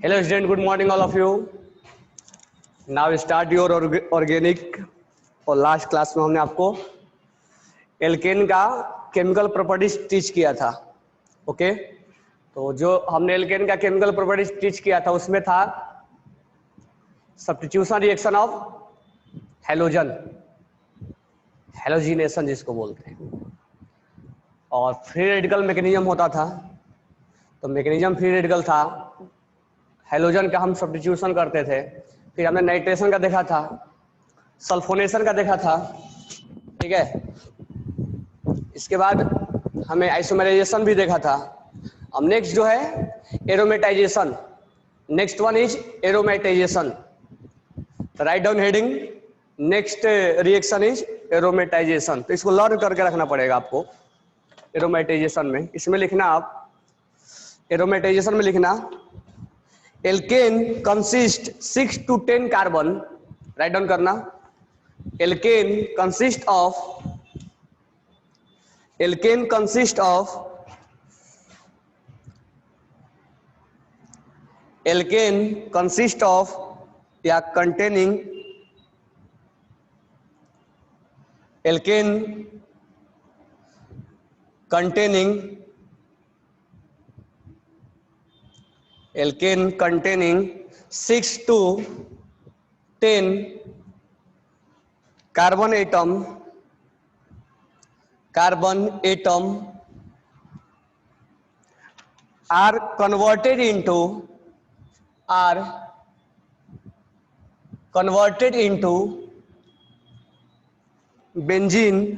Hello student, good morning all of you. Now start your organic और last class में हमने आपको alkene का केमिकल प्रॉपर्टीज टीच किया था. ओके, तो जो हमने एल्केन का केमिकल प्रॉपर्टीज टीच किया था उसमें था substitution reaction of halogen, halogenation जिसको बोलते हैं, और फ्री रेडिकल मैकेनिज्म होता था. तो मैकेनिज्म फ्री रेडिकल था, हैलोजन का हम सब्स्टिट्यूशन करते थे. फिर हमने नाइट्रेशन का देखा था, सल्फोनेशन का देखा था. ठीक है, इसके बाद हमें आइसोमराइजेशन भी देखा था. अब नेक्स्ट जो है aromatisation. Next one is aromatisation. Write down heading, next reaction is aromatisation. तो इसको लर्न करके रखना पड़ेगा आपको. एरोमेटाइजेशन में इसमें लिखना, आप एरोमेटाइजेशन में लिखना alkane consist 6 to 10 carbon. Right down करना, एल्केन कंसिस्ट ऑफ या containing alkane containing 6 to 10 carbon atom are converted into benzene,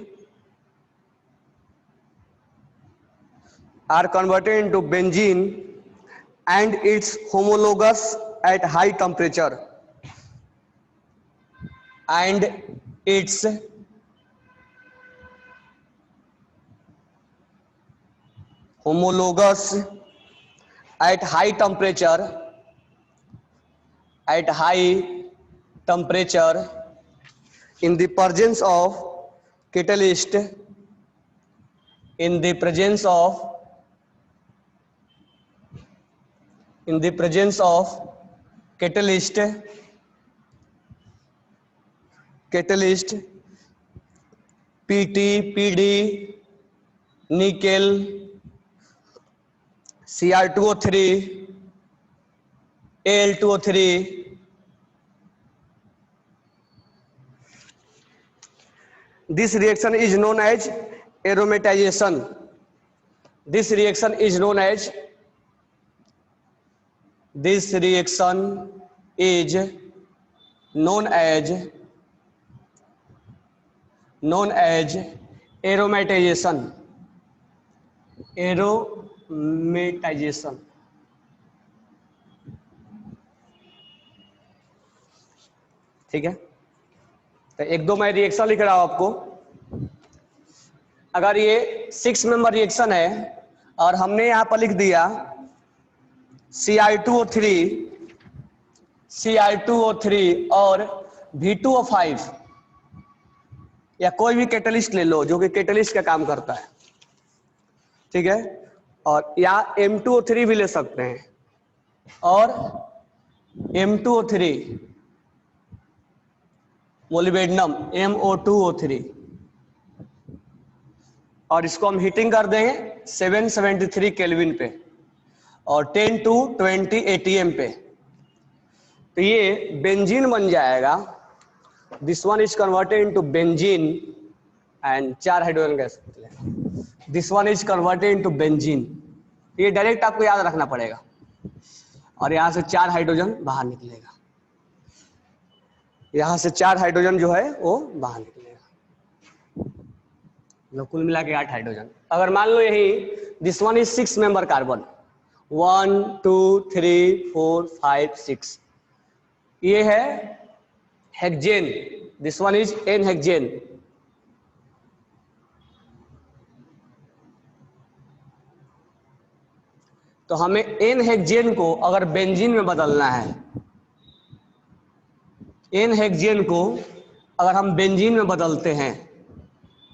and its homologous at high temperature, in the presence of catalyst, PT, PD, nickel, Cr2O3, Al2O3. This reaction is known as aromatization. This reaction is known as aromatization. ठीक है, तो एक दो मैं reaction लिख रहा हूं आपको. अगर ये 6 मेंबर रिएक्शन है और हमने यहां पर लिख दिया Cr2O3 और V2O5, या कोई भी कैटलिस्ट ले लो जो कि कैटलिस्ट का काम करता है. ठीक है, और या M2O3 भी ले सकते हैं, और M2O3 मोलिबेडनम MO2O3, और इसको हम हीटिंग कर देंगे 773 केल्विन पे और 10 to 20 ATM पे. तो ये बेंजीन बन जाएगा. This one is converted into benzene and 4 hydrogen gas. This one is converted into benzene. ये डायरेक्ट आपको याद रखना पड़ेगा, और यहां से 4 हाइड्रोजन बाहर निकलेगा. यहां से 4 हाइड्रोजन जो है वो बाहर निकलेगा, जो कुल मिला के 8 हाइड्रोजन. अगर मान लो यही this one is 6 member carbon, 1 2 3 4 5 6, ये है hexane. This one is an hexane. तो हमें एन हेक्सेन को अगर बेंजीन में बदलना है, एन हेक्सेन को अगर हम बेंजीन में बदलते हैं,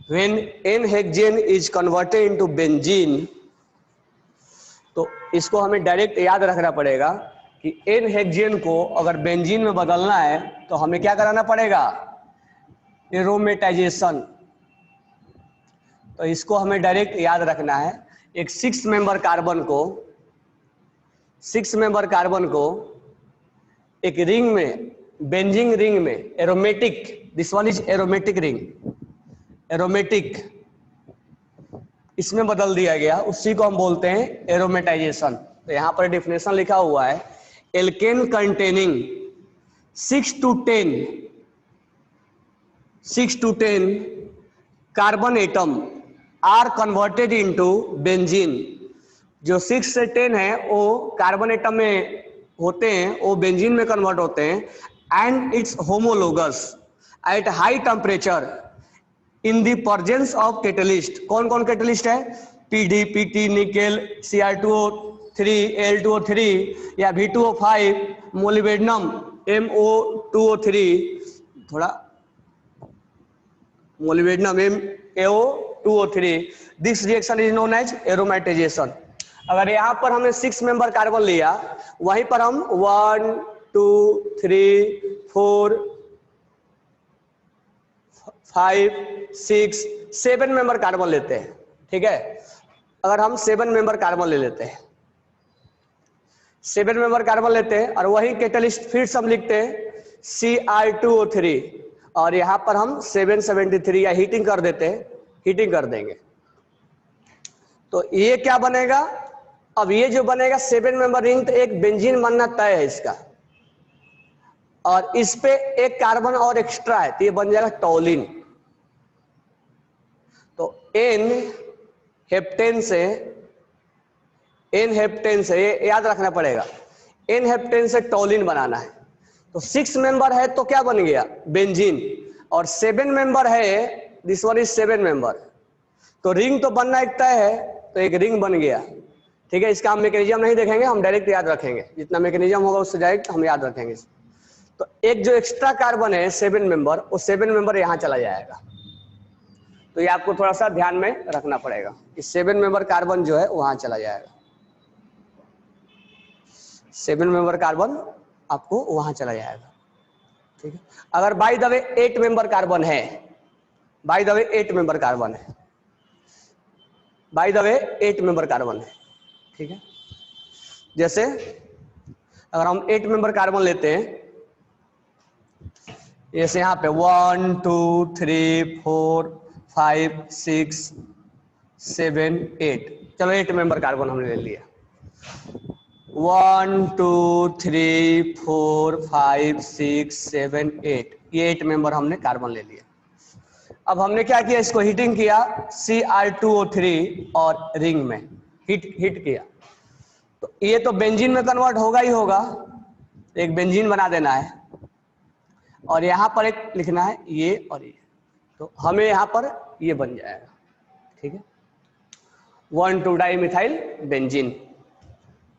when n-hexane is converted into benzene, तो इसको हमें डायरेक्ट याद रखना पड़ेगा कि एन हेक्सेन को अगर बेंजीन में बदलना है तो हमें क्या कराना पड़ेगा, एरोमेटाइजेशन। तो इसको हमें डायरेक्ट याद रखना है। एक 6 मेंबर कार्बन को एक रिंग में, बेंजीन रिंग में aromatic, this one is aromatic ring, aromatic इसमें बदल दिया गया, उसी को हम बोलते हैं एरोमेटाइजेशन। तो यहां पर डिफिनेशन लिखा हुआ है, alkane containing 6 to 10 carbon atom are converted into benzene. जो 6 से 10 है वो कार्बन एटम में होते हैं, वो बेंजीन में कन्वर्ट होते हैं, and its homologous at high temperature in the presence of catalyst. कौन कौन कैटलिस्ट है, PD, PT, nickel, Cr2O3, Al2O3 या V2O5, मोलिब्डेनम, MO2O3, थोड़ा molybdenum MaO2O3। This reaction is known as aromatization. अगर यहाँ पर हमने 6 मेंबर कार्बन लिया, वहीं पर हम 1 2 3 4 5 6 7 मेंबर कार्बन लेते हैं, ठीक है। अगर हम 7 मेंबर कार्बन ले लेते हैं, 7 मेंबर कार्बन लेते हैं और वही कैटलिस्ट फिर से हम लिखते हैं Cr2O3 और यहां पर हम 773 या हीटिंग कर देते हैं, हीटिंग कर देंगे तो ये क्या बनेगा। अब ये जो बनेगा 7 मेंबर रिंग, तो एक बेंजीन बनना तय है इसका, और इस पे एक कार्बन और एक्स्ट्रा है तो ये बन जाएगा टॉलिन। तो एन हेप्टेन से ये याद रखना पड़ेगा, एन हेप्टेन से टॉलिन बनाना है। तो 6 मेंबर है तो क्या बन गया, बेंजीन, और 7 मेंबर है, दिस वन इज 7 मेंबर, तो रिंग तो बनना एक तय है, तो एक रिंग बन गया, ठीक है। इसका हम मैकेनिज्म नहीं देखेंगे, हम डायरेक्ट याद रखेंगे, जितना मैकेनिज्म होगा उससे डायरेक्ट हम याद रखेंगे। तो एक जो एक्स्ट्रा कार्बन है 7 मेंबर, वो 7 मेंबर यहां चला जाएगा। तो ये आपको थोड़ा सा ध्यान में रखना पड़ेगा कि 7 मेंबर कार्बन जो है वहां चला जाएगा, 7 मेंबर कार्बन आपको वहां चला जाएगा, ठीक है। अगर by the way 8 member carbon है, by the way 8 member carbon है, by the way 8 member carbon है, ठीक है। जैसे अगर हम 8 मेंबर कार्बन लेते हैं, जैसे यहाँ पे 1 2 3 4 5 6 7 8, चलो 8 मेंबर कार्बन हमने ले लिया, 1 2 3 4 5 6 7 8, ये 8 मेंबर हमने कार्बन ले लिया। अब हमने क्या किया, इसको हीटिंग किया Cr2O3 और रिंग में हीट किया, तो ये तो बेंजीन में कन्वर्ट होगा ही होगा, एक बेंजीन बना देना है और यहाँ पर एक लिखना है ये और ये, तो हमें यहाँ पर ये बन जाएगा, ठीक है। 1 2 डाइमिथाइल बेंजीन,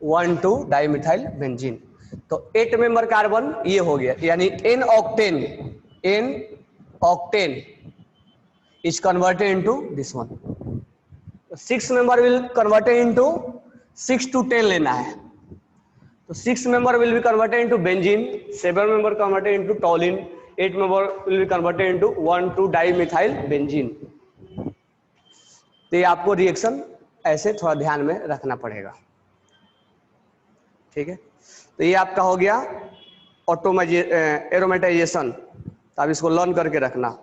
1 2 डाइमिथाइल बेंजीन। तो 8 मेंबर कार्बन ये हो गया, यानी N octane is converted into this one. 6 member will converted into 6 to 10 लेना है, तो 6 member will be converted into benzene, 7 member converted into toluene, 8 member will be converted into 1 2 dimethyl benzene। तो ये आपको रिएक्शन ऐसे थोड़ा ध्यान में रखना पड़ेगा, ठीक है। तो ये आपका हो गया एरोमेटाइजेशन, तो आप इसको लर्न करके रखना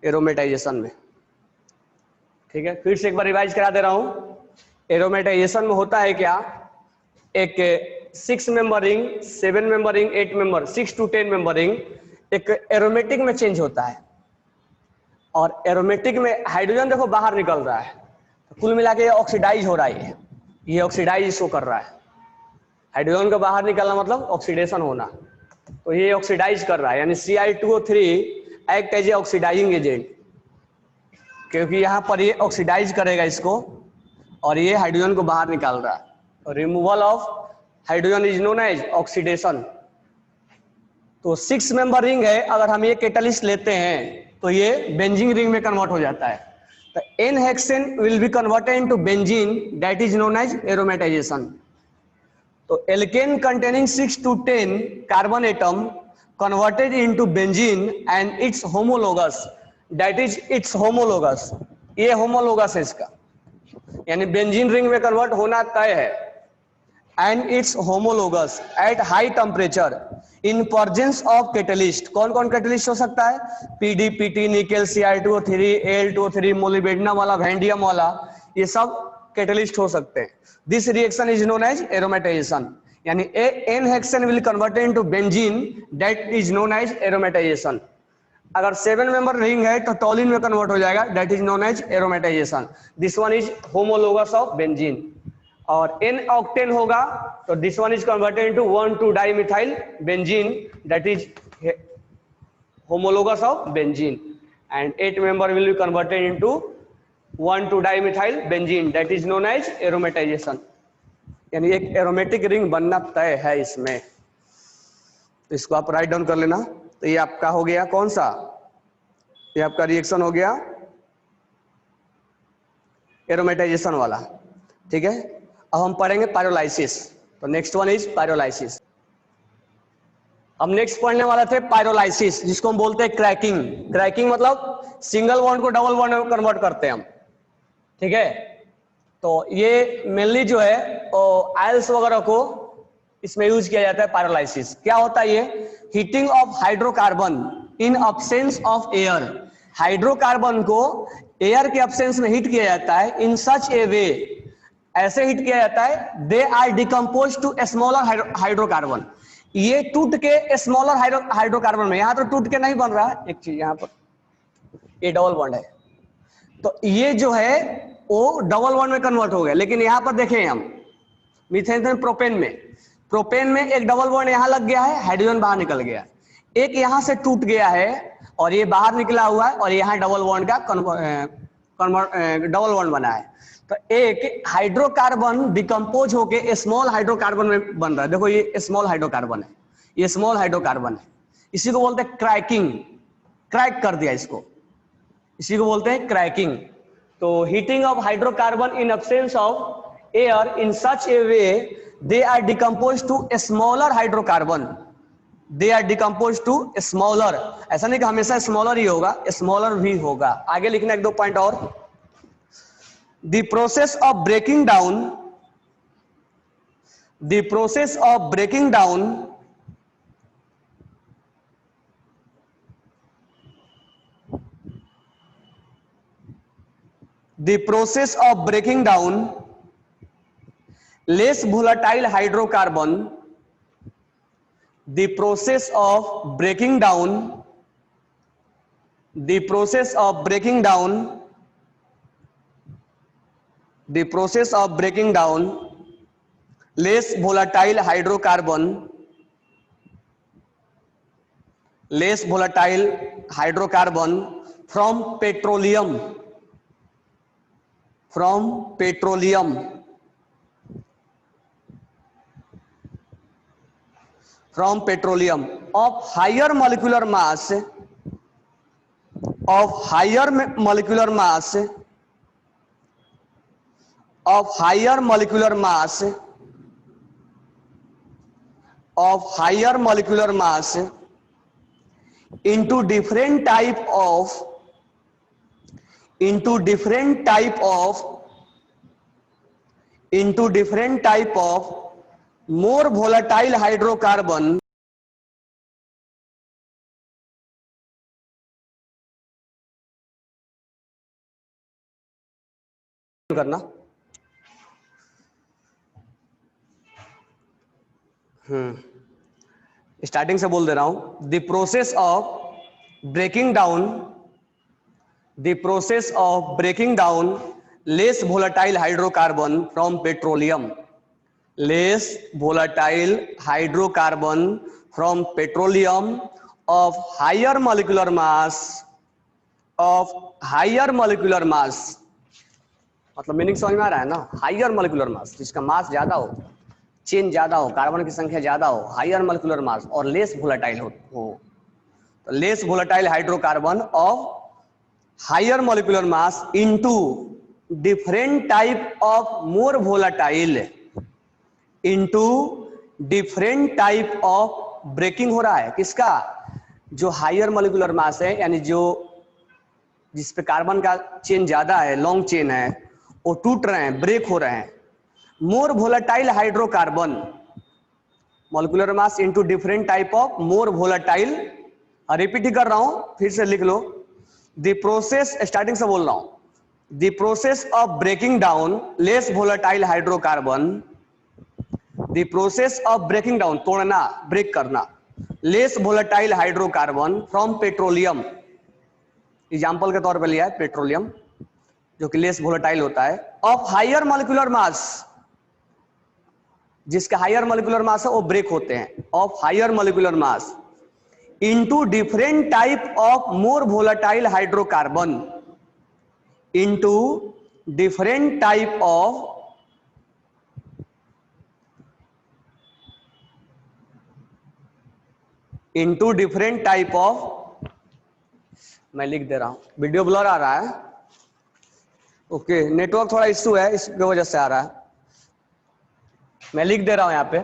एरोमेटाइजेशन में, ठीक है। फिर से एक बार रिवाइज करा दे रहा हूं। एरोमेटाइजेशन में होता है क्या, एक 6 member ring, 7 member ring, 8 member, 6 to 10 member ring एक एरोमेटिक में चेंज होता है, और एरोमेटिक में हाइड्रोजन देखो बाहर निकल रहा है, तो कुल मिला के ये ऑक्सीडाइज हो रहा है, ये ऑक्सीडाइज इसको कर रहा है। हाइड्रोजन का बाहर निकलना मतलब ऑक्सीडेशन होना, तो ये ऑक्सीडाइज कर रहा है, यानी Cl2O3 act as a oxidizing agent, क्योंकि यहाँ पर ये ऑक्सीडाइज करेगा इसको और ये हाइड्रोजन को बाहर निकाल रहा है। Removal of hydrogen is known as oxidation. तो 6 मेंबर रिंग है, अगर हम ये कैटलिस्ट लेते हैं तो ये बेंजीन रिंग में कन्वर्ट हो जाता है, तो n hexane will be converted into benzene, that is known as aromatization. तो alkane containing 6 to 10 carbon atom converted into benzene and its homologous, that is its homologous, ये होमोलोगस है इसका, यानी बेंजीन रिंग में कन्वर्ट होना तय है। And its homologous at high temperature in presence of catalyst, कौन कौन कैटलिस्ट हो सकता है? PDPT, nickel, Ci2O3, Al2O3, molybdenum वाला, वैंडियम वाला, ये सब कैटलिस्ट हो सकते हैं। This reaction is known as aromatization, यानी n hexane will converted into benzene, that is known as aromatization. अगर 7 मेंबर रिंग है तो टॉलिन में कन्वर्ट हो जाएगा, that is known as aromatization. This one is homologous of benzene. और n octane होगा तो this one is converted into 1,2-डाइमिथाइल benzene, that is homologous of benzene, and 8 member will be converted into 1,2-dimethyl benzene, that is known as aromatization, यानी एक aromatic ring बनना तय है इसमें। तो इसको आप राइट डाउन कर लेना। तो ये आपका हो गया कौन सा, ये आपका रिएक्शन हो गया एरोमेटाइजेशन वाला, ठीक है। अब हम पढ़ेंगे पायरोलाइसिस। तो नेक्स्ट वन इज पायरोलाइसिस। हम नेक्स्ट पढ़ने वाले थे पायरोलाइसिस, जिसको हम बोलते हैं क्रैकिंग। क्रैकिंग मतलब सिंगल बॉन्ड को डबल बॉन्ड में कन्वर्ट करते हैं हम, ठीक है। तो ये मेनली जो है आयल्स वगैरह को इसमें यूज किया जाता है पायरोलाइसिस। क्या होता है ये? Heating of hydrocarbon in absence of air, hydrocarbon को एयर के अब्सेंस में हीट किया जाता है इन सच ए वे, ऐसे हीट किया जाता है they are decompose to smaller hydrocarbon, ये टूट के स्मॉलर हाइड्रोकार्बन में, यहां तो टूट के नहीं बन रहा है, एक चीज यहां पर ये डबल बॉन्ड है, तो ये जो है वो डबल बॉन्ड में कन्वर्ट हो गया। लेकिन यहां पर देखें हम मीथेन प्रोपेन में एक डबल बॉन्ड यहां लग गया है, हाइड्रोजन बाहर निकल गया, एक यहां से टूट गया है और ये बाहर निकला हुआ है और यहां डबल बॉन्ड का डबल बॉन्ड बना है। तो एक हाइड्रोकार्बन डिकम्पोज होके स्मॉल हाइड्रोकार्बन में बन रहा है। देखो ये स्मॉल हाइड्रोकार्बन है, ये स्मॉल हाइड्रोकार्बन है, इसी को बोलते हैं क्रैकिंग, क्रैक कर दिया इसको, इसी को बोलते हैं क्रैकिंग। तो heating of hydrocarbon in absence of air in such a way they are decompose to smaller hydrocarbon, they are decompose to smaller, ऐसा नहीं कि हमेशा स्मॉलर ही होगा, स्मॉलर भी होगा। आगे लिखना एक दो पॉइंट और। The process of breaking down, the process of breaking down the process of breaking down less volatile hydrocarbon, the process of breaking down, the process of breaking down, the process of breaking down less volatile hydrocarbon, less volatile hydrocarbon from petroleum, from petroleum, from petroleum of higher molecular mass, of higher molecular mass, of higher molecular mass, of higher molecular mass into different type of, into different type of, into different type of more volatile hydrocarbon करना। Starting से बोल दे रहा हूं। The process of breaking down, the process of breaking down less volatile hydrocarbon from petroleum, less volatile hydrocarbon from petroleum of higher molecular mass, of higher molecular mass, मतलब meaning समझ में आ रहा है ना? हायर मॉलिक्यूलर मास, जिसका मास ज्यादा हो, chain ज्यादा हो, कार्बन की संख्या ज्यादा हो, हायर मॉलिक्यूलर मास, और लेस वोलेटाइल हो, तो less volatile hydrocarbon of higher molecular mass into different type of more volatile, into different type of breaking हो रहा है। किसका? जो हायर मॉलिक्यूलर मास है, यानी जो जिस पे कार्बन का चेन ज्यादा है, लॉन्ग चेन है, वो टूट रहे हैं, ब्रेक हो रहे हैं। More volatile hydrocarbon, molecular mass into different type of more volatile, repeat ही कर रहा हूं, फिर से लिख लो। द प्रोसेस, स्टार्टिंग से बोल रहा हूं, the process of breaking down less volatile hydrocarbon, the process of breaking down, तोड़ना, ब्रेक करना, less volatile hydrocarbon from petroleum, example के तौर पर लिया है पेट्रोलियम जो कि लेस वोलेटाइल होता है, ऑफ हायर मॉलिक्यूलर मास, जिसका हायर मॉलिक्यूलर मास है वो ब्रेक होते हैं, of higher molecular mass into different type of more volatile hydrocarbon, into different type of into different type of, मैं लिख दे रहा हूं, वीडियो ब्लर आ रहा है, ओके, नेटवर्क थोड़ा इश्यू है, इसकी वजह से आ रहा है, मैं लिख दे रहा हूं यहां पे।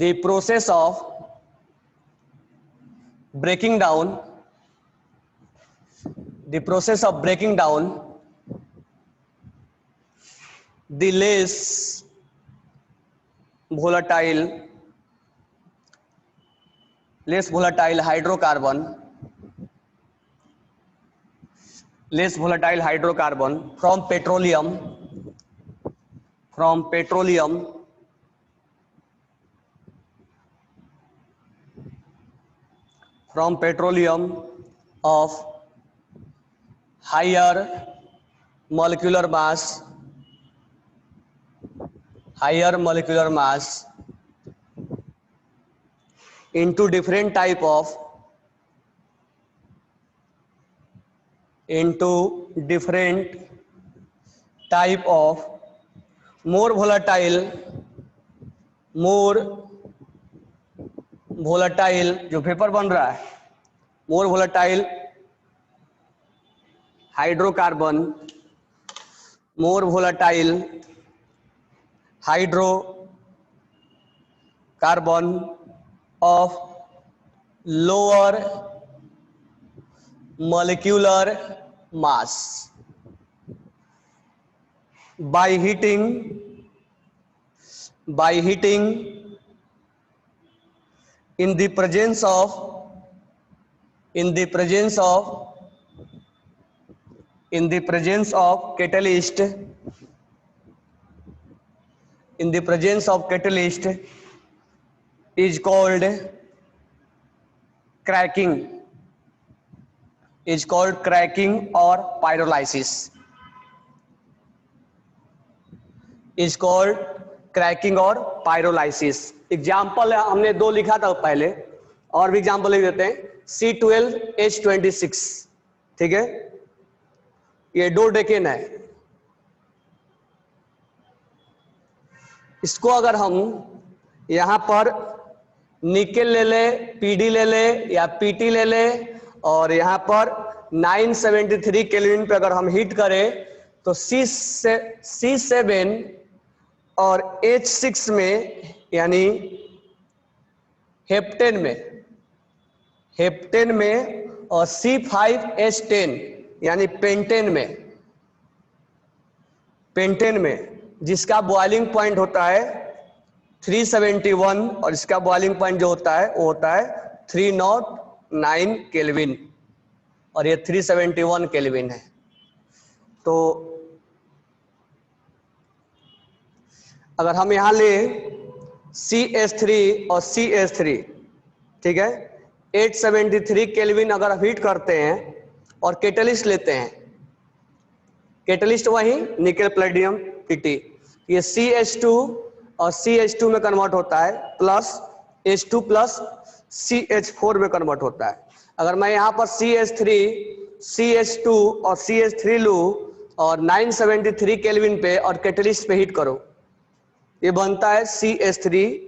The process of breaking down, the process of breaking down the less volatile hydrocarbon, less volatile hydrocarbon from petroleum of higher molecular mass into different type of more volatile जो पेपर बन रहा है, more volatile hydrocarbon, more volatile hydrocarbon of lower molecular mass by heating in the presence of catalyst, is called cracking, or pyrolysis, example हमने दो लिखा था पहले, और भी एग्जाम्पल लिख देते हैं। C12H26, ठीक है, ये डोडेकेन है, इसको अगर हम यहां पर निकेल ले ले, पीडी ले ले या पीटी ले ले, और यहां पर 973 केल्विन पे अगर हम हीट करें तो C7 और H6 में, यानी हेप्टेन में, और C5H10 यानी पेंटेन में, जिसका बॉइलिंग पॉइंट होता है 371 और इसका बॉइलिंग पॉइंट जो होता है वो होता है 309 केल्विन, और ये 371 केल्विन है। तो अगर हम यहां ले CH3 और CH3, ठीक है, 873 केल्विन अगर हीट करते हैं और कैटलिस्ट लेते हैं, कैटलिस्ट वही निकेल प्लेटिनम पीटी, ये CH2 और CH2 में कन्वर्ट होता है, प्लस H2 प्लस CH4 में कन्वर्ट होता है। अगर मैं यहाँ पर CH3, CH2 और CH3 लूँ और 973 केल्विन पे और कैटलिस्ट पे हीट करो, ये बनता है CH3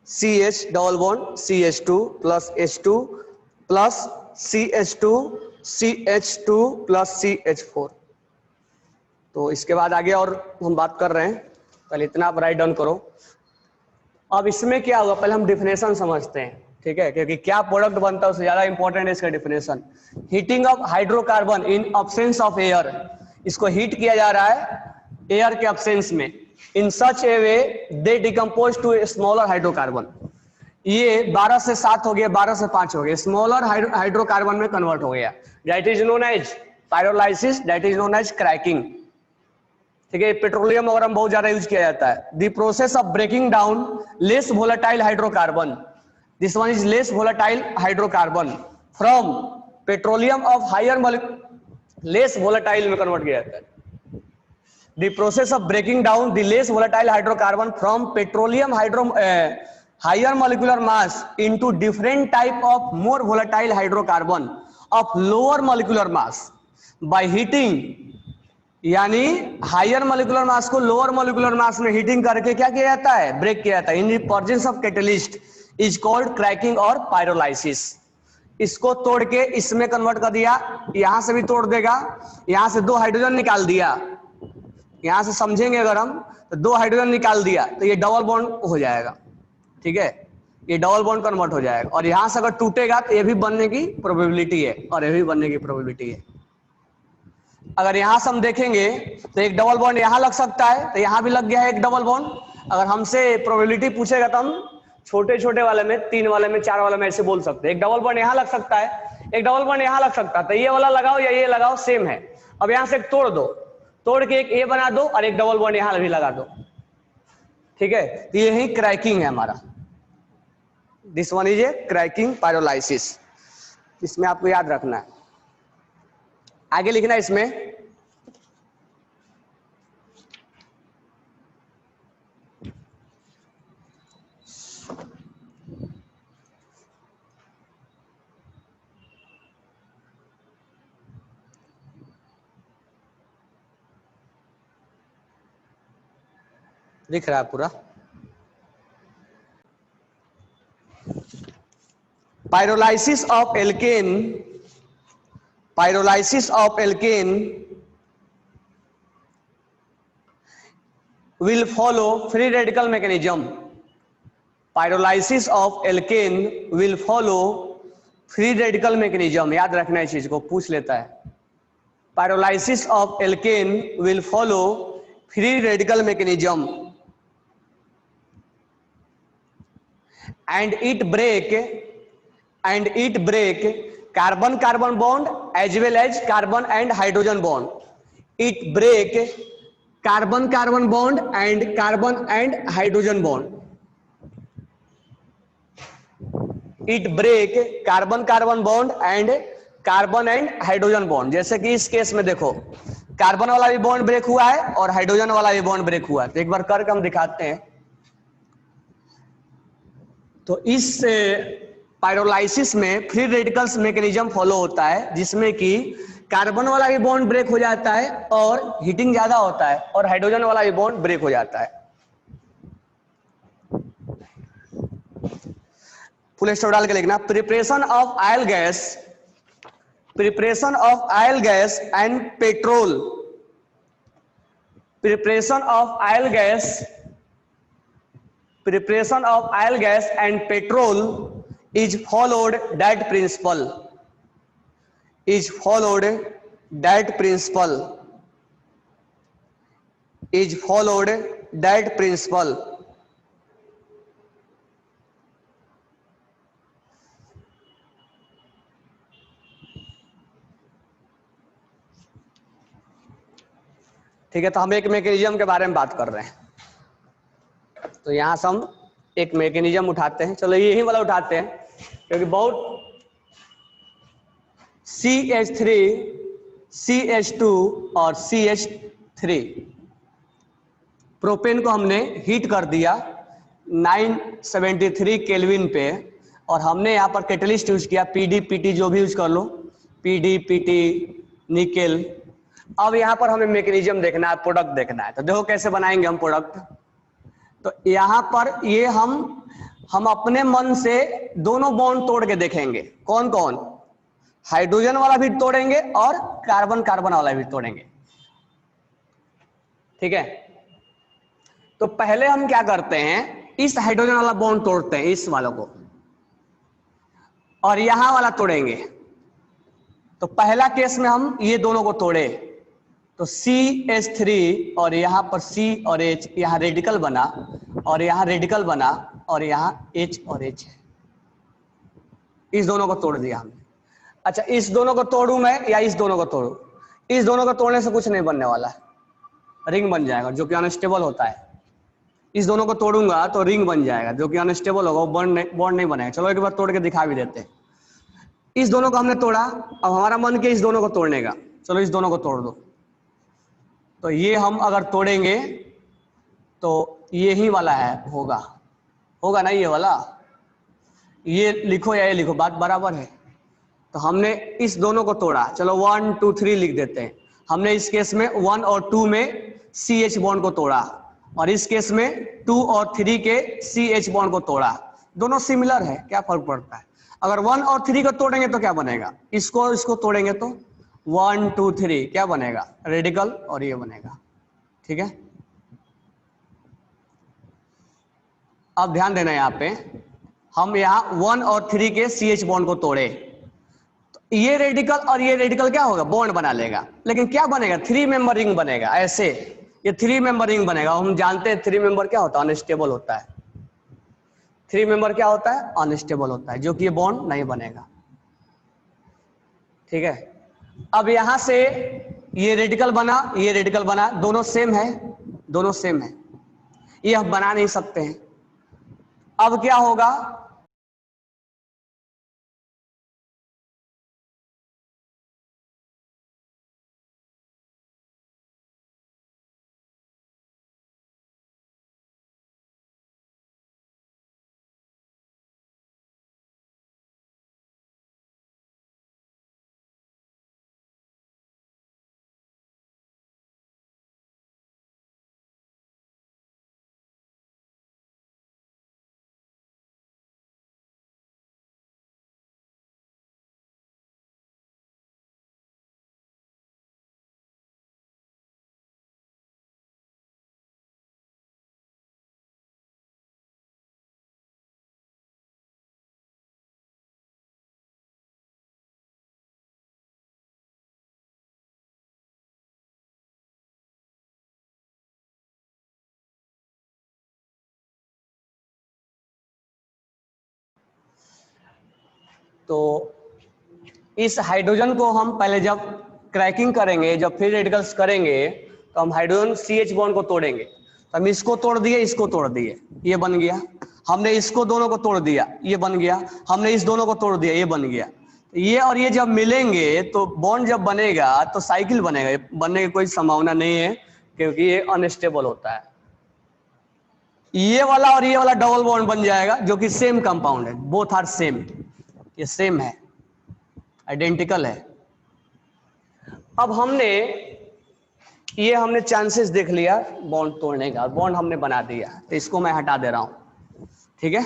CH double bond CH2 plus H2 plus CH2 CH2 plus CH4। तो इसके बाद आगे और हम बात कर रहे हैं, पहले इतना आप राइट डाउन करो। अब इसमें क्या होगा, पहले हम डिफिनेशन समझते हैं, ठीक है, क्योंकि क्या प्रोडक्ट बनता है उससे ज्यादा इंपॉर्टेंट है इसका definition. Heating of hydrocarbon in absence of air, इसको हीट किया जा रहा है एयर के अब्सेंस में। In such a way they decompose to smaller hydrocarbon, ये 12 से 7 हो गया, 12 से 5 हो गया, स्मॉलर हाइड्रोकार्बन में कन्वर्ट हो गया। That is known as pyrolysis, that is known as cracking, ठीक है। पेट्रोलियम वगैरह में बहुत ज्यादा यूज किया जाता है। The process of breaking down less volatile hydrocarbon, this one is less volatile hydrocarbon from petroleum of higher less volatile में कन्वर्ट किया जाता है। The process of breaking down the less volatile hydrocarbon from petroleum higher molecular mass into different type of more volatile hydrocarbon of lower molecular mass by heating, यानी higher molecular mass को lower molecular mass में heating करके क्या किया जाता है, break किया जाता है। In the presence of catalyst is called cracking और पायरोलाइसिस। इसको तोड़ के इसमें कन्वर्ट कर दिया, यहां से भी तोड़ देगा, यहां से 2 हाइड्रोजन निकाल दिया, यहां से समझेंगे अगर हम तो 2 हाइड्रोजन निकाल दिया तो ये डबल बॉन्ड हो जाएगा, ठीक है, ये डबल बॉन्ड कन्वर्ट हो जाएगा। और यहां से अगर टूटेगा तो ये भी बनने की प्रोबेबिलिटी है और ये भी बनने की प्रोबेबिलिटी है। अगर यहां से हम देखेंगे तो एक डबल बॉन्ड यहां लग सकता है, तो यहां भी लग गया है एक डबल बॉन्ड। अगर हमसे प्रोबेबिलिटी पूछेगा तो हम छोटे छोटे वाले में, 3 वाले में, 4 वाले में ऐसे बोल सकते हैं। एक डबल बॉन्ड यहां लग सकता है, एक डबल बॉन्ड यहां लग सकता है, तो ये वाला लगाओ या ये लगाओ सेम है। अब यहां से एक तोड़ दो, तोड़ के एक ए बना दो और एक डबल बॉन्ड यहां भी लगा दो, ठीक है। तो यही क्रैकिंग है हमारा, this one is a cracking pyrolysis. इसमें आपको याद रखना है, आगे लिखना है इसमें दिख रहा है पूरा। Pyrolysis of alkene, pyrolysis of alkene will follow free radical mechanism. Pyrolysis of alkane will follow free radical mechanism. याद रखना इस चीज को, पूछ लेता है। Pyrolysis of alkane will follow free radical mechanism and it break carbon carbon bond as well as carbon and hydrogen bond. It break carbon carbon bond and carbon and hydrogen bond. It break carbon carbon bond and carbon and hydrogen bond. जैसे कि इस case में देखो, carbon वाला भी bond break हुआ है और हाइड्रोजन वाला भी बॉन्ड ब्रेक हुआ है। तो एक बार करके हम दिखाते हैं। तो इस पायरोलाइसिस में फ्री रेडिकल्स मैकेनिज्म फॉलो होता है, जिसमें कि कार्बन वाला भी बॉन्ड ब्रेक हो जाता है और हीटिंग ज्यादा होता है, और हाइड्रोजन वाला भी बॉन्ड ब्रेक हो जाता है। फुल स्टॉप डाल के लिखना, preparation of oil gas, preparation of oil gas and petrol, preparation of oil gas, preparation of oil gas and petrol is followed that principle, is followed that principle, is followed that principle. ठीक है, तो हम एक mechanism के बारे में बात कर रहे हैं। तो यहां से हम एक मैकेनिज्म उठाते हैं, चलो यही वाला उठाते हैं, क्योंकि बहुत CH3, CH2 और CH3 प्रोपेन को हमने हीट कर दिया 973 केल्विन पे, और हमने यहाँ पर कैटलिस्ट यूज किया, PD PT जो भी यूज कर लो, PD PT निकेल। अब यहाँ पर हमें मैकेनिज्म देखना है, प्रोडक्ट देखना है। तो देखो कैसे बनाएंगे हम प्रोडक्ट। तो यहाँ पर ये हम अपने मन से दोनों बॉन्ड तोड़ के देखेंगे। कौन कौन? हाइड्रोजन वाला भी तोड़ेंगे और कार्बन कार्बन वाला भी तोड़ेंगे। ठीक है, तो पहले हम क्या करते हैं, इस हाइड्रोजन वाला बॉन्ड तोड़ते हैं, इस वालों को, और यहां वाला तोड़ेंगे। तो पहला केस में हम ये दोनों को तोड़े तो CH3 और यहां पर C और H, यहां रेडिकल बना और यहां रेडिकल बना और यहां H और H है। इस दोनों को तोड़ दिया हमने। अच्छा, इस दोनों को तोड़ू मैं या इस दोनों को तोड़ू? इस दोनों को तोड़ने से कुछ नहीं बनने वाला है, रिंग बन जाएगा जो कि अनस्टेबल होता है। इस दोनों को तोड़ूंगा तो रिंग बन जाएगा जो कि अनस्टेबल होगा, वो बॉन्ड नहीं बनेगा। चलो एक बार तोड़ के दिखा भी देते हैं। इस दोनों को हमने तोड़ा, अब हमारा मन किया इस दोनों को तोड़ने का, चलो इस दोनों को तोड़ दो। तो ये हम अगर तोड़ेंगे तो ये ही वाला है, होगा ना ये वाला, ये लिखो या ये लिखो, बात बराबर है। तो हमने इस दोनों को तोड़ा, चलो 1 2 3 लिख देते हैं। हमने इस केस में 1 और 2 में CH बॉन्ड को तोड़ा और इस केस में 2 और 3 के CH बॉन्ड को तोड़ा। दोनों सिमिलर है, क्या फर्क पड़ता है? अगर 1 और 3 को तोड़ेंगे तो क्या बनेगा, इसको तोड़ेंगे तो 1 2 3 क्या बनेगा, रेडिकल, और ये बनेगा। ठीक है, अब ध्यान देना यहाँ पे, हम यहाँ 1 और 3 के CH बॉन्ड को तोड़े, तो ये रेडिकल और ये रेडिकल क्या होगा, बॉन्ड बना लेगा। लेकिन क्या बनेगा, 3 मेंबर रिंग बनेगा। ऐसे ये 3 मेंबर रिंग बनेगा। हम जानते हैं 3 मेंबर क्या होता है, अनस्टेबल होता है। 3 मेंबर क्या होता है, अनस्टेबल होता है, जो कि ये बॉन्ड नहीं बनेगा। ठीक है, अब यहां से ये रेडिकल बना, ये रेडिकल बना, दोनों सेम है, दोनों सेम है, ये हम बना नहीं सकते हैं। अब क्या होगा, तो इस हाइड्रोजन को हम पहले जब क्रैकिंग करेंगे, जब फ्री रेडिकल्स करेंगे, तो हम हाइड्रोजन CH बॉन्ड को तोड़ेंगे। तो हम इसको तोड़ दिए, इसको तोड़ दिए, ये बन गया। हमने इसको दोनों को तोड़ दिया, ये बन गया। हमने इस दोनों को तोड़ दिया, ये बन गया। ये और ये जब मिलेंगे तो बॉन्ड जब बनेगा तो साइकिल बनेगा। बनने की कोई संभावना नहीं है क्योंकि ये अनस्टेबल होता है। ये वाला और ये वाला डबल बॉन्ड बन जाएगा जो कि सेम कंपाउंड है, बोथ आर सेम, ये सेम है, आइडेंटिकल है। अब हमने चांसेस देख लिया बॉन्ड तोड़ने का, बॉन्ड हमने बना दिया, तो इसको मैं हटा दे रहा हूं। ठीक है,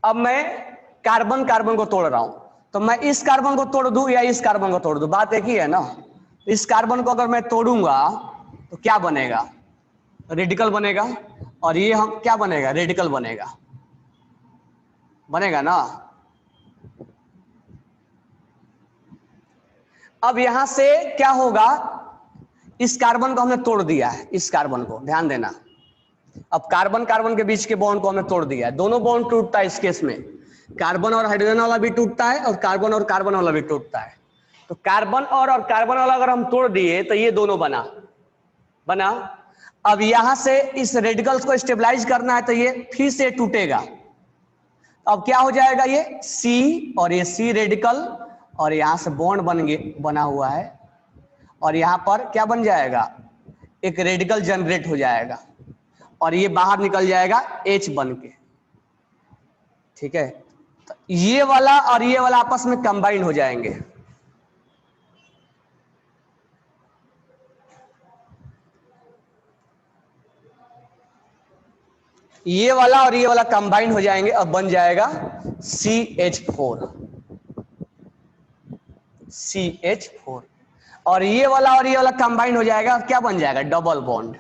अब मैं कार्बन कार्बन को तोड़ रहा हूं, तो मैं इस कार्बन को तोड़ दूं या इस कार्बन को तोड़ दूं, बात एक ही है ना। इस कार्बन को अगर मैं तोड़ूंगा तो क्या बनेगा, रेडिकल बनेगा, और ये हम क्या बनेगा, रेडिकल बनेगा, बनेगा ना। अब यहां से क्या होगा, इस कार्बन को हमने तोड़ दिया है, इस कार्बन को ध्यान देना। अब कार्बन कार्बन के बीच के बॉन्ड को हमने तोड़ दिया है, दोनों बॉन्ड टूटता है इस केस में, कार्बन और हाइड्रोजन वाला भी टूटता है और कार्बन और कार्बन वाला भी टूटता है। तो कार्बन और कार्बन वाला अगर हम तोड़ दिए तो ये दोनों बना। अब यहां से इस रेडिकल्स को स्टेबलाइज करना है तो ये फिर से टूटेगा। अब क्या हो जाएगा, ये C और ये C रेडिकल, और यहां से बॉन्ड बना हुआ है, और यहां पर क्या बन जाएगा, एक रेडिकल जनरेट हो जाएगा, और ये बाहर निकल जाएगा H बन के। ठीक है, तो ये वाला और ये वाला आपस में कंबाइन हो जाएंगे। ये वाला और ये वाला कंबाइन हो जाएंगे, अब बन जाएगा CH4। CH4 और ये वाला कंबाइन हो जाएगा और क्या बन जाएगा, डबल बॉन्ड।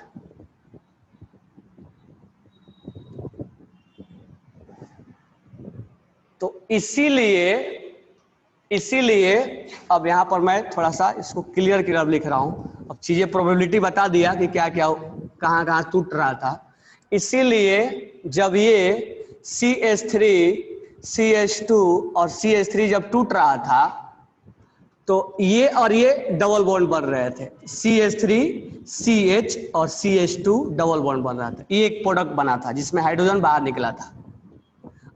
तो इसीलिए अब यहां पर मैं थोड़ा सा इसको क्लियर लिख रहा हूं। अब चीजें प्रोबेबिलिटी बता दिया कि क्या क्या कहां कहां टूट रहा था। इसीलिए जब ये CH3 CH2 और CH3 जब टूट रहा था तो ये और ये डबल बॉन्ड बन रहे थे, CH3 CH और CH2 डबल बॉन्ड बन रहा था। ये एक प्रोडक्ट बना था जिसमें हाइड्रोजन बाहर निकला था।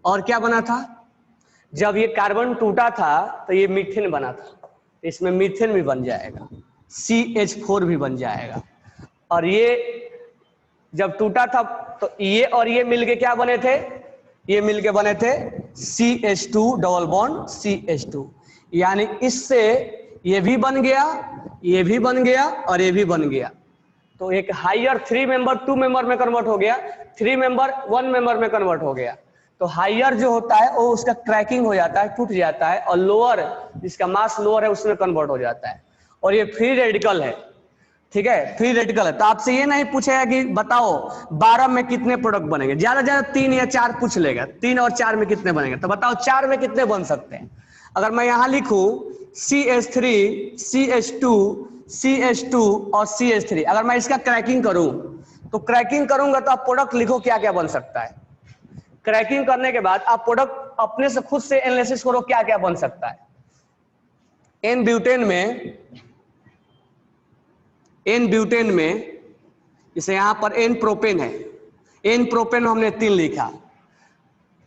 और क्या बना था, जब ये कार्बन टूटा था तो ये मीथेन बना था, इसमें मीथेन भी बन जाएगा, CH4 भी बन जाएगा। और ये जब टूटा था तो ये और ये मिलके क्या बने थे, ये मिलके बने थे CH2 डबल बॉन्ड CH2। यानी इससे ये भी बन गया, ये भी बन गया और ये भी बन गया। तो एक हायर 3 मेंबर 2 मेंबर में कन्वर्ट हो गया, 3 मेंबर 1 मेंबर में कन्वर्ट हो गया। तो हायर जो होता है वो उसका क्रैकिंग हो जाता है, टूट जाता है, और लोअर जिसका मास लोअर है उसमें कन्वर्ट हो जाता है। और ये फ्री रेडिकल है, ठीक है, फ्री रेडिकल है। तो आपसे ये नहीं पूछेगा कि बताओ 12 में कितने प्रोडक्ट बनेंगे, ज्यादा ज्यादा 3 या 4 पूछ लेगा, 3 और 4 में कितने बनेंगे। तो बताओ 4 में कितने बन सकते हैं। अगर मैं यहां लिखूं CH3 CH2 CH2 और CH3, अगर मैं इसका क्रैकिंग करूं तो क्रैकिंग करूंगा तो आप प्रोडक्ट लिखो क्या क्या बन सकता है। क्रैकिंग करने के बाद आप प्रोडक्ट अपने से खुद से एनालिसिस करो क्या क्या बन सकता है। एन ब्यूटेन में जैसे यहां पर एन प्रोपेन है, एन प्रोपेन हमने 3 लिखा,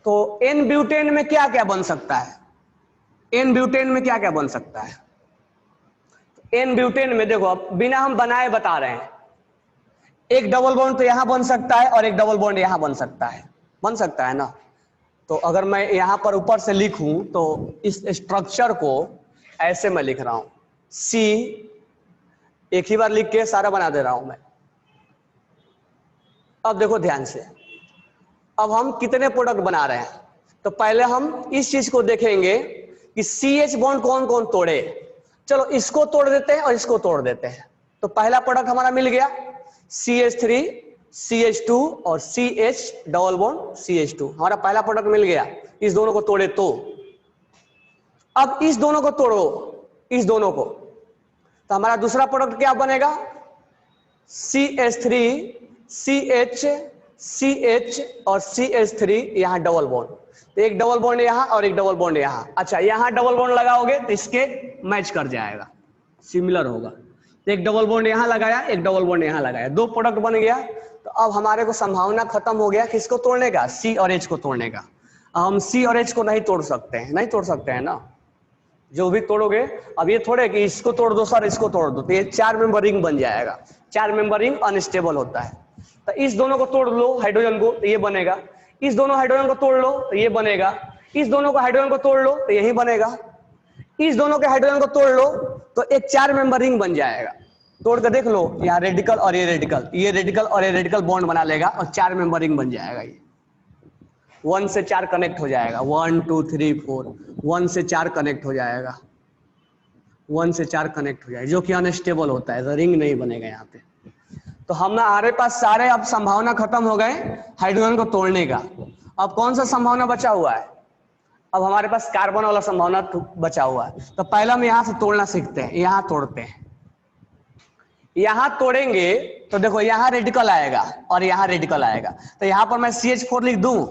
तो एन ब्यूटेन में क्या क्या बन सकता है, एन ब्यूटेन में क्या क्या बन सकता है। एन ब्यूटेन में देखो अब बिना हम बनाए बता रहे हैं, एक डबल बॉन्ड तो यहां बन सकता है और एक डबल बॉन्ड यहां बन सकता है ना। तो अगर मैं यहां पर ऊपर से लिखूं तो इस स्ट्रक्चर को ऐसे मैं लिख रहा हूं, C, एक ही बार लिख के सारा बना दे रहा हूं मैं। अब देखो ध्यान से, अब हम कितने प्रोडक्ट बना रहे हैं। तो पहले हम इस चीज को देखेंगे कि CH बॉन्ड कौन कौन तोड़े। चलो इसको तोड़ देते हैं और इसको तोड़ देते हैं। तो पहला प्रोडक्ट हमारा मिल गया CH3 CH2 और CH डबल बॉन्ड CH2, हमारा पहला प्रोडक्ट मिल गया। इस दोनों को तोड़े तो अब इस दोनों को तोड़ो, इस दोनों को, तो हमारा दूसरा प्रोडक्ट क्या बनेगा, CH3 CH CH और CH3, यहां डबल बॉन्ड, तो एक डबल बॉन्ड यहां और एक डबल बॉन्ड यहां। अच्छा, यहां डबल बॉन्ड लगाओगे तो इसके मैच कर जाएगा, सिमिलर होगा। तो एक डबल बॉन्ड यहां लगाया, एक डबल बॉन्ड यहां लगाया, 2 प्रोडक्ट बन गया। तो अब हमारे को संभावना खत्म हो गया किसको तोड़ने का, C और H को तोड़ने का। हम C और H को नहीं तोड़ सकते हैं, नहीं तोड़ सकते हैं ना, जो भी तोड़ोगे। अब ये थोड़े कि इसको तोड़ दो सर, इसको तोड़ दो, तो ये 4 मेंबर रिंग बन जाएगा। 4 मेंबर रिंग अनस्टेबल होता है। तो इस दोनों को तोड़ लो हाइड्रोजन को, तो ये बनेगा। इस दोनों हाइड्रोजन को तोड़ लो तो ये बनेगा। इस दोनों को हाइड्रोजन को तोड़ लो तो यही बनेगा। इस दोनों के हाइड्रोजन को तोड़ लो तो एक 4 मेंबर रिंग बन जाएगा। तोड़ कर देख लो, यहाँ रेडिकल और ये रेडिकल, ये रेडिकल और ये रेडिकल बॉन्ड बना लेगा और 4 मेंबर रिंग बन जाएगा। ये 1 से 4 कनेक्ट हो जाएगा, 1 2 3 4, 1 से 4 कनेक्ट हो जाएगा, 1 से 4 कनेक्ट हो जाएगा, जो कि अनस्टेबल होता है, तो रिंग नहीं बनेगा यहाँ पे। तो हमारे पास सारे अब संभावना खत्म हो गए हाइड्रोजन को तोड़ने का। अब कौन सा संभावना बचा हुआ है, अब हमारे पास कार्बन वाला संभावना बचा हुआ है। तो पहले हम यहां से तोड़ना सीखते हैं, यहां तोड़ते हैं। यहां तोड़ेंगे तो देखो यहां रेडिकल आएगा और यहां रेडिकल आएगा। तो यहां पर मैं CH4 लिख दूं,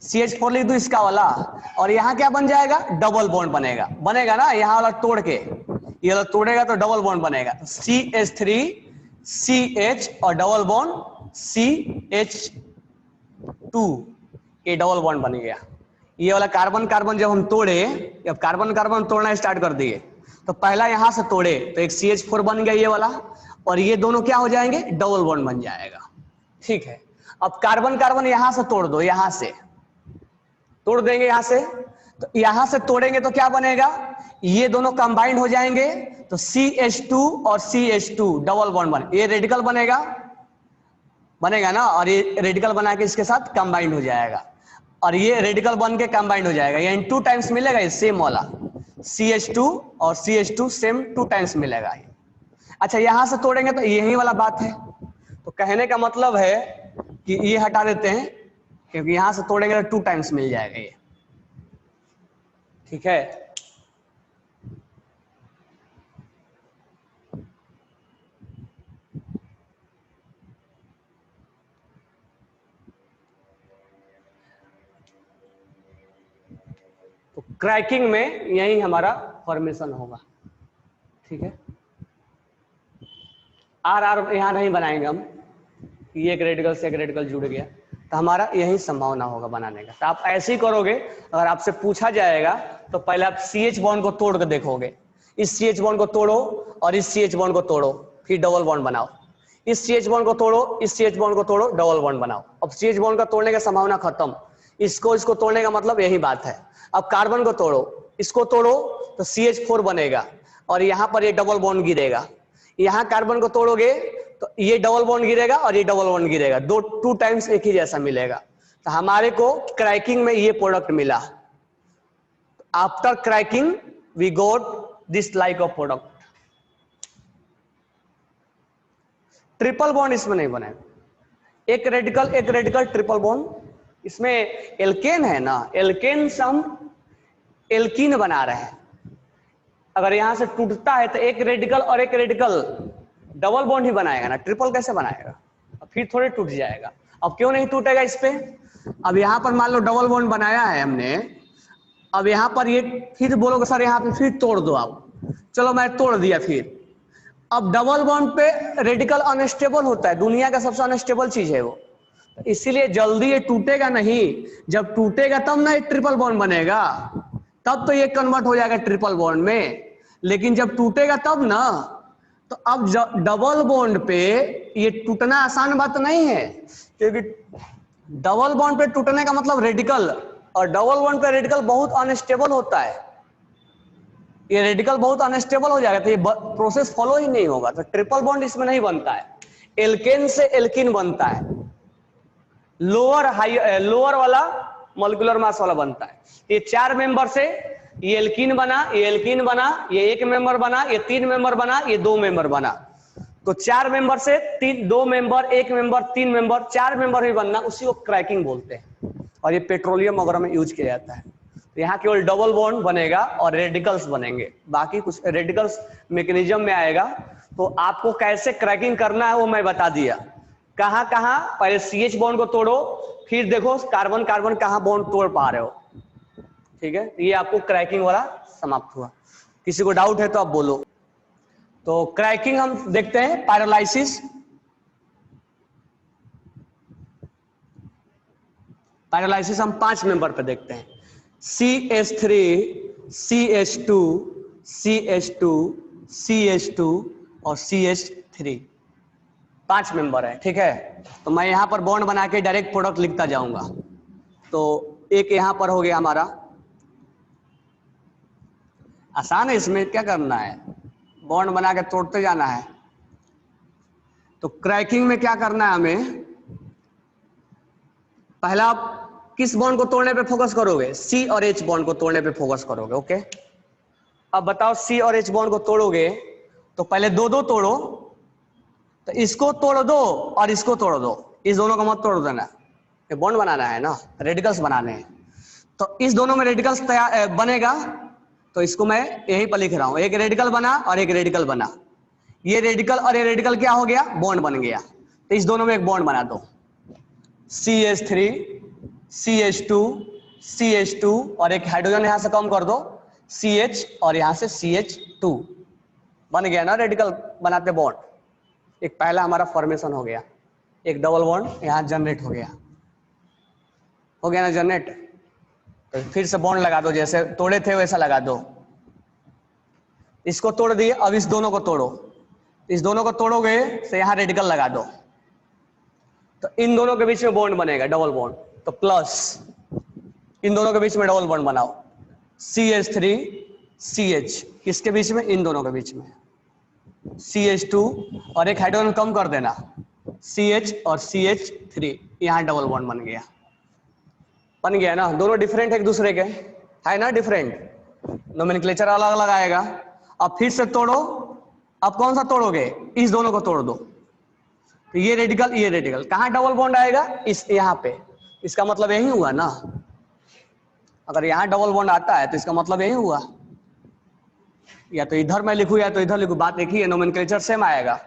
CH4 लिख दूं इसका वाला, और यहां क्या बन जाएगा, डबल बॉन्ड बनेगा, बनेगा ना। यहां वाला तोड़ के ये वाला तोड़ेगा तो डबल बॉन्ड बनेगा। तो CH3 CH और डबल बॉन्ड CH2, ये डबल बॉन्ड बन गया। ये वाला कार्बन कार्बन जब हम तोड़े, जब कार्बन कार्बन तोड़ना स्टार्ट कर दिए, तो पहला यहां से तोड़े तो एक CH4 बन गया ये वाला, और ये दोनों क्या हो जाएंगे, डबल बॉन्ड बन जाएगा। ठीक है, अब कार्बन कार्बन यहां से तोड़ दो, यहां से तोड़ देंगे, यहां से, तो यहां से तोड़ेंगे तो क्या बनेगा, ये दोनों कंबाइंड हो जाएंगे, तो CH2 और CH2 डबल बॉन्ड बने, ये रेडिकल बनेगा, बनेगा ना, और ये रेडिकल बना के इसके साथ कंबाइंड हो जाएगा, और ये रेडिकल बन के कंबाइंड हो जाएगा, ये 2 टाइम्स मिलेगा ये सेम वाला। CH2 और CH2 सेम 2 टाइम्स मिलेगा। अच्छा यहां से तोड़ेंगे तो यही वाला बात है, तो कहने का मतलब है कि ये हटा देते हैं क्योंकि यहां से तोड़ेंगे तो 2 टाइम्स मिल जाएगा ये, ठीक है। तो क्रैकिंग में यही हमारा फॉर्मेशन होगा, ठीक है। आर आर यहाँ नहीं बनाएंगे हम, ये एक रेडिकल से एक रेडिकल जुड़ गया, तो हमारा यही संभावना होगा बनाने का। तो आप ऐसे ही करोगे, अगर आपसे पूछा जाएगा तो पहले आप CH बॉन्ड को तोड़ कर देखोगे, इस CH बॉन्ड को तोड़ो और इस CH बॉन्ड को तोड़ो, फिर डबल बॉन्ड बनाओ, इस CH बॉन्ड को तोड़ो, इस CH बॉन्ड को तोड़ो, डबल बॉन्ड बनाओ। अब CH बॉन्ड का तोड़ने का संभावना खत्म, इसको तोड़ने का मतलब यही बात है। अब कार्बन को तोड़ो, इसको तोड़ो तो CH4 बनेगा और यहाँ पर ये डबल बॉन्ड गिरेगा। यहाँ कार्बन को तोड़ोगे तो ये डबल बॉन्ड गिरेगा और ये डबल बॉन्ड गिरेगा, 2 टाइम्स एक ही जैसा मिलेगा। तो हमारे को क्रैकिंग में ये प्रोडक्ट मिला। After cracking we got this like of product. Triple bond इसमें नहीं बनेगा, एक रेडिकल ट्रिपल बॉन्ड, इसमें एल्केन है ना, एल्केन से हम एल्कीन बना रहे हैं। अगर यहां से टूटता है तो एक रेडिकल और एक रेडिकल डबल बॉन्ड ही बनाएगा ना, ट्रिपल कैसे बनाएगा, फिर थोड़े टूट जाएगा। अब क्यों नहीं टूटेगा इस पे, अब यहां पर मान लो डबल बॉन्ड बनाया है हमने, अब यहां पर ये फिर बोलोगे सर यहां पे फिर तोड़ दो आप, चलो मैं तोड़ दिया फिर। अब डबल बॉन्ड पे रेडिकल अनस्टेबल होता है, दुनिया का सबसे अनस्टेबल चीज है वो, इसीलिए जल्दी ये टूटेगा नहीं, जब टूटेगा तब ना ये ट्रिपल बॉन्ड बनेगा, तब तो ये कन्वर्ट हो जाएगा ट्रिपल बॉन्ड में। लेकिन जब टूटेगा तब ना, तो अब डबल बॉन्ड पे ये टूटना आसान बात नहीं है, क्योंकि डबल बॉन्ड पे टूटने का मतलब रेडिकल, और डबल बॉन्ड पे रेडिकल बहुत अनस्टेबल होता है, ये रेडिकल बहुत अनस्टेबल हो जाएगा, तो ये प्रोसेस फॉलो ही नहीं होगा। तो ट्रिपल बॉन्ड इसमें नहीं बनता है, एल्केन से एल्किन बनता है, लोअर वाला मॉलिक्यूलर मास वाला बनता है। ये 4 मेंबर से ये एल्कीन बना, ये एल्कीन बना, ये 1 मेंबर बना, ये 3 मेंबर बना, ये 2 मेंबर बना। तो 4 मेंबर से 2 मेंबर, 1 मेंबर, 3 मेंबर, 4 मेंबर भी बनना, उसी को क्रैकिंग बोलते हैं। और ये पेट्रोलियम वगैरह में यूज किया जाता है। तो यहाँ केवल डबल बॉन्ड बनेगा और रेडिकल्स बनेंगे, बाकी कुछ रेडिकल्स मैकेनिज्म में आएगा। तो आपको कैसे क्रैकिंग करना है वो मैं बता दिया। कहाँ कहाँ, पहले CH बॉन्ड को तोड़ो, फिर देखो कार्बन कार्बन कहाँ बॉन्ड तोड़ पा रहे हो, ठीक है। ये आपको क्रैकिंग वाला समाप्त हुआ। किसी को डाउट है तो आप बोलो। तो क्रैकिंग हम देखते हैं, पायरोलाइसिस। पायरोलाइसिस हम 5 मेंबर पे देखते हैं, CH3, CH2, CH2, CH2 और CH3, 5 मेंबर है, ठीक है। तो मैं यहां पर बॉन्ड बना के डायरेक्ट प्रोडक्ट लिखता जाऊंगा। तो एक यहां पर हो गया हमारा, आसान है, इसमें क्या करना है, बॉन्ड बना के तोड़ते जाना है। तो क्रैकिंग में क्या करना है हमें, पहला आप किस बॉन्ड को तोड़ने पे फोकस करोगे, C और H बॉन्ड को तोड़ने पे फोकस करोगे, ओके। अब बताओ C और H बॉन्ड को तोड़ोगे तो पहले 2-2 तोड़ो, तो इसको तोड़ दो और इसको तोड़ दो, इस दोनों को मत तोड़ देना, ये बॉन्ड बनाना है ना, रेडिकल्स बनाने हैं। तो इस दोनों में रेडिकल्स तैयार बनेगा, तो इसको मैं यहीं पर लिख रहा हूं, एक रेडिकल बना और एक रेडिकल बना, ये रेडिकल और ये रेडिकल क्या हो गया, बॉन्ड बन गया। तो इस दोनों में एक बॉन्ड बना दो, CH3, CH2, CH2 और एक हाइड्रोजन यहां से कम कर दो, CH और यहां से CH2, बन गया ना रेडिकल बनाते बॉन्ड। एक पहला हमारा फॉर्मेशन हो गया, एक डबल बॉन्ड यहां जनरेट हो गया ना जनरेट। तो फिर से बॉन्ड लगा दो, जैसे तोड़े थे वैसा लगा दो, इसको तोड़ दिए, अब इस दोनों को तोड़ो, इस दोनों को तोड़ोगे तो यहां रेडिकल लगा दो, तो इन दोनों के बीच में बॉन्ड बनेगा डबल बॉन्ड, तो प्लस इन दोनों के बीच में डबल बॉन्ड बनाओ, CH3 CH, किसके बीच में, इन दोनों के बीच में, CH2 और एक हाइड्रोजन कम कर देना, CH और CH3, यहां डबल बॉन्ड बन गया ना। दोनों डिफरेंट है एक दूसरे के, है ना डिफरेंट, नोमेनक्लेचर अलग अलग आएगा। अब फिर से तोड़ो, अब कौन सा तोड़ोगे, इस दोनों को तोड़ दो, तो ये रेडिकल कहाँ डबल बॉन्ड आएगा, इस यहाँ पे। इसका मतलब यही हुआ ना, अगर यहाँ डबल बॉन्ड आता है तो इसका मतलब यही हुआ, या तो इधर मैं लिखूं या तो इधर लिखूं, बात एक ही है, नोमेनक्लेचर सेम आएगा।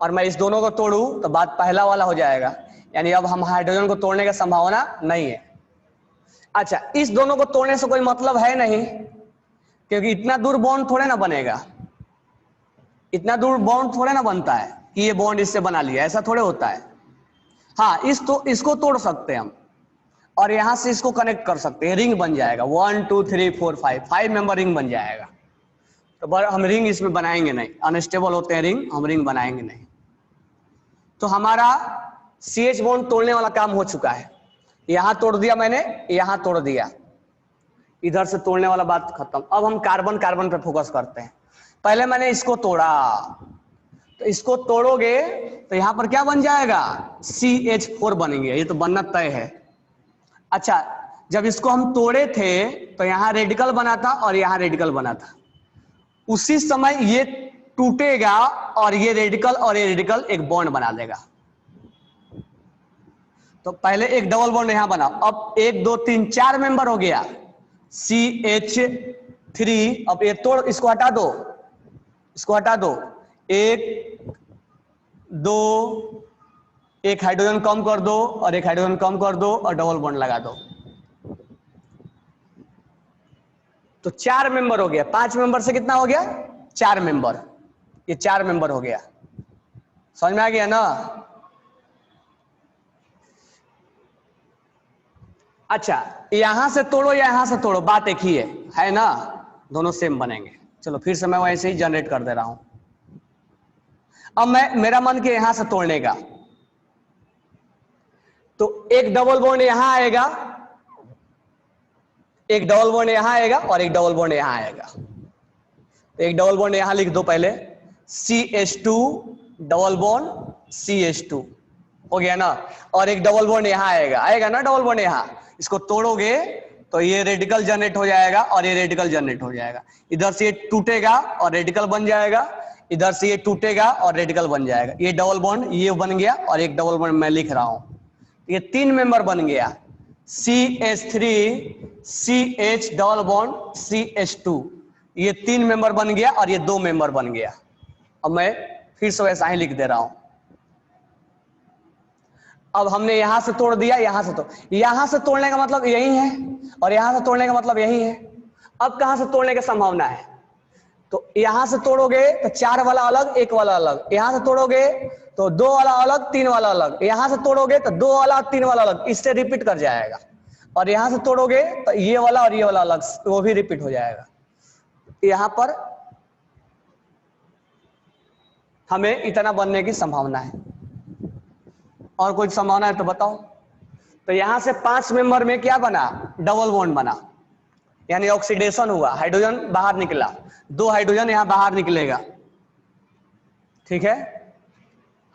और मैं इस दोनों को तोड़ूं तो बात पहला वाला हो जाएगा, यानी अब हम हाइड्रोजन को तोड़ने की संभावना नहीं है। अच्छा, इस दोनों को तोड़ने से कोई मतलब है नहीं, क्योंकि इतना दूर बॉन्ड थोड़े ना बनेगा, इतना दूर बॉन्ड थोड़े ना बनता है कि ये बॉन्ड इससे बना लिया, ऐसा थोड़े होता है। हाँ, इसको तोड़ सकते हैं हम, और यहां से इसको कनेक्ट कर सकते हैं, रिंग बन जाएगा, 1 2 3 4 5 मेंबर रिंग बन जाएगा। तो हम रिंग इसमें बनाएंगे नहीं, अनस्टेबल होते हैं रिंग, हम रिंग बनाएंगे नहीं। तो हमारा CH बॉन्ड तोड़ने वाला काम हो चुका है, यहां तोड़ दिया मैंने, यहां तोड़ दिया, इधर से तोड़ने वाला बात खत्म। अब हम कार्बन कार्बन पे फोकस करते हैं। पहले मैंने इसको तोड़ा, तो इसको तोड़ोगे तो यहां पर क्या बन जाएगा, CH4 बनेंगे, ये तो बनना तय है। अच्छा, जब इसको हम तोड़े थे तो यहां रेडिकल बना था और यहां रेडिकल बना था, उसी समय ये टूटेगा और ये रेडिकल एक बॉन्ड बना देगा। तो पहले एक डबल बॉन्ड यहां बना, अब 1 2 3 4 मेंबर हो गया, CH3। अब ये तोड़, इसको हटा दो, इसको हटा दो, 1 2, एक हाइड्रोजन कम कर दो और एक हाइड्रोजन कम कर दो और डबल बॉन्ड लगा दो, तो 4 मेंबर हो गया। 5 मेंबर से कितना हो गया, 4 मेंबर, ये 4 मेंबर हो गया। समझ में आ गया ना। अच्छा, यहां से तोड़ो या यहां से तोड़ो, बात एक ही है ना, दोनों सेम बनेंगे। चलो फिर से मैं वैसे ही जनरेट कर दे रहा हूं। अब मेरा मन के यहां से तोड़ने का, तो एक डबल बॉन्ड यहां आएगा, एक डबल बॉन्ड यहां आएगा और एक डबल बॉन्ड यहां आएगा। तो एक डबल बॉन्ड यहां लिख दो पहले, CH2 डबल बॉन्ड CH2 हो गया ना, और एक डबल बॉन्ड यहां आएगा ना डबल बॉन्ड यहां। इसको तोड़ोगे तो ये रेडिकल जनरेट हो जाएगा और ये रेडिकल जनरेट हो जाएगा, इधर से ये टूटेगा और रेडिकल बन जाएगा, इधर से ये टूटेगा और रेडिकल बन जाएगा। ये डबल बॉन्ड ये बन गया और एक डबल बॉन्ड मैं लिख रहा हूं, ये 3 मेंबर बन गया, CH3 CH double bond CH2, ये 3 मेंबर बन गया और ये 2 मेंबर बन गया। अब मैं फिर से वैसा ही लिख दे रहा हूं। अब हमने यहां से तोड़ दिया, यहां से तोड़ने का मतलब यही है और यहां से तोड़ने का मतलब यही है। अब कहां से तोड़ने की संभावना है, तो यहां से तोड़ोगे तो 4 वाला अलग 1 वाला अलग, यहां से तोड़ोगे तो 2 वाला अलग 3 वाला अलग, यहां से तोड़ोगे तो 2 वाला 3 वाला अलग, इससे रिपीट कर जाएगा। और यहां से तोड़ोगे तो ये वाला और ये वाला अलग, वो भी रिपीट हो जाएगा। यहां पर हमें इतना बनने की संभावना है, और कोई संभावना है तो बताओ। तो यहां से 5 मेंबर में क्या बना, डबल बॉन्ड बना, यानी ऑक्सीडेशन हुआ, हाइड्रोजन बाहर निकला, 2 हाइड्रोजन यहां बाहर निकलेगा। ठीक है,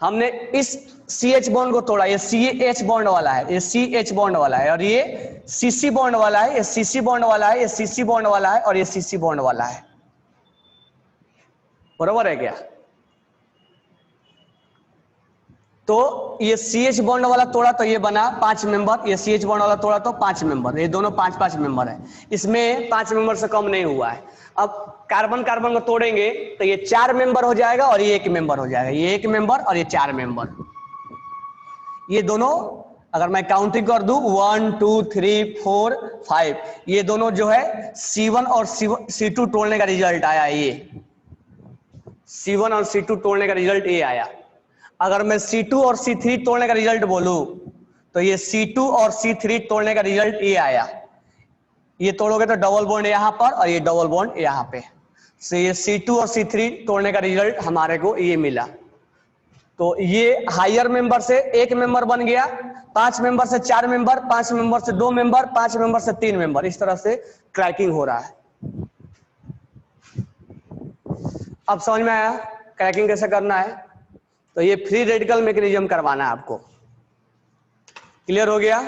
हमने इस CH बॉन्ड को तोड़ा, ये CH बॉन्ड वाला है, ये CH बॉन्ड वाला है, और ये CC बॉन्ड वाला है, ये CC बॉन्ड वाला है, ये CC बॉन्ड वाला है, और ये CC बॉन्ड वाला है। बरोबर है क्या। तो ये CH बॉन्ड वाला तोड़ा तो ये बना 5 मेंबर, ये CH बॉन्ड वाला तोड़ा तो 5 मेंबर, ये दोनों 5-5 मेंबर है, इसमें 5 मेंबर से कम नहीं हुआ है। अब कार्बन कार्बन को तोड़ेंगे तो ये 4 मेंबर हो जाएगा और ये 1 मेंबर हो जाएगा, ये 1 मेंबर और ये 4 मेंबर। ये दोनों अगर मैं काउंटिंग कर दूं 1 2 3 4 5, ये दोनों जो है C1 और C2 तोड़ने का रिजल्ट आया, ये C1 और C2 तोड़ने का रिजल्ट ये आया। अगर मैं C2 और C3 तोड़ने का रिजल्ट बोलूं तो ये C2 और C3 तोड़ने का रिजल्ट ये आया। ये तोड़ोगे तो डबल बॉन्ड यहां पर और ये डबल बॉन्ड यहां पे, तो ये C2 और C3 तोड़ने का रिजल्ट हमारे को ये मिला। तो ये हायर मेंबर से 1 मेंबर बन गया, 5 मेंबर से 4 मेंबर, 5 मेंबर से 2 मेंबर, 5 मेंबर से 3 मेंबर, इस तरह से क्रैकिंग हो रहा है। अब समझ में आया क्रैकिंग कैसे करना है। तो ये फ्री रेडिकल मैकेनिज्म करवाना है आपको, क्लियर हो गया।